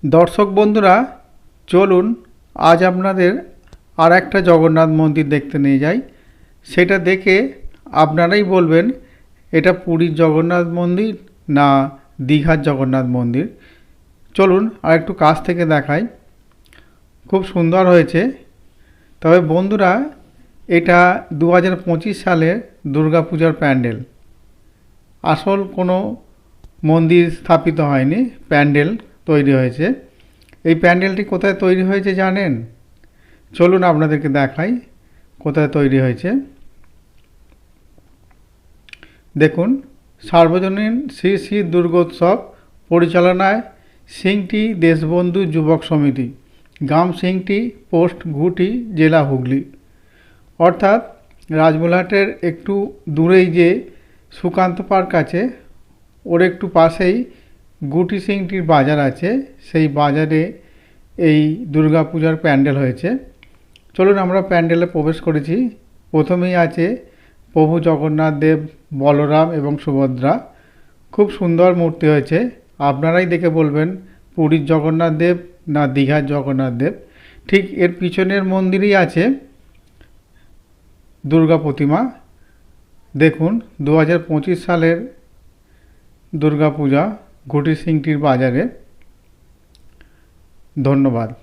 দর্শক বন্ধুরা, চলুন আজ আপনাদের আর একটা জগন্নাথ মন্দির দেখতে নিয়ে যাই। সেটা দেখে আপনারাই বলবেন এটা পুরীর জগন্নাথ মন্দির না দীঘার জগন্নাথ মন্দির। চলুন আর একটু কাছ থেকে দেখাই। খুব সুন্দর হয়েছে। তবে বন্ধুরা, এটা 2025 সালের দুর্গাপূজার প্যান্ডেল। আসল কোনো মন্দির স্থাপিত হয়নি, প্যান্ডেল তৈরি হয়েছে। এই প্যান্ডেলটি কোথায় তৈরি হয়েছে জানেন? চলুন আপনাদেরকে দেখাই কোথায় তৈরি হয়েছে। দেখুন, সার্বজনীন শ্রী শ্রী দুর্গোৎসব পরিচালনায় সিংটি দেশবন্ধু যুবক সমিতি, গ্রাম সিংটি, পোস্ট ঘুটি, জেলা হুগলি। অর্থাৎ রাজমোহনহাটের একটু দূরেই যে সুকান্ত পার্ক আছে, ওর একটু পাশেই গুটি সিংটির বাজার আছে। সেই বাজারে এই দুর্গাপূজার প্যান্ডেল হয়েছে। চলুন আমরা প্যান্ডেলে প্রবেশ করেছি। প্রথমেই আছে প্রভু জগন্নাথ দেব, বলরাম এবং সুভদ্রা। খুব সুন্দর মূর্তি হয়েছে। আপনারাই দেখে বলবেন পুরীর জগন্নাথ দেব না দীঘার জগন্নাথ দেব। ঠিক এর পিছনের মন্দিরেই আছে দুর্গা প্রতিমা। দেখুন, 2025 সালের দুর্গাপূজা, ঘুটি সিংটির বাজারে। ধন্যবাদ।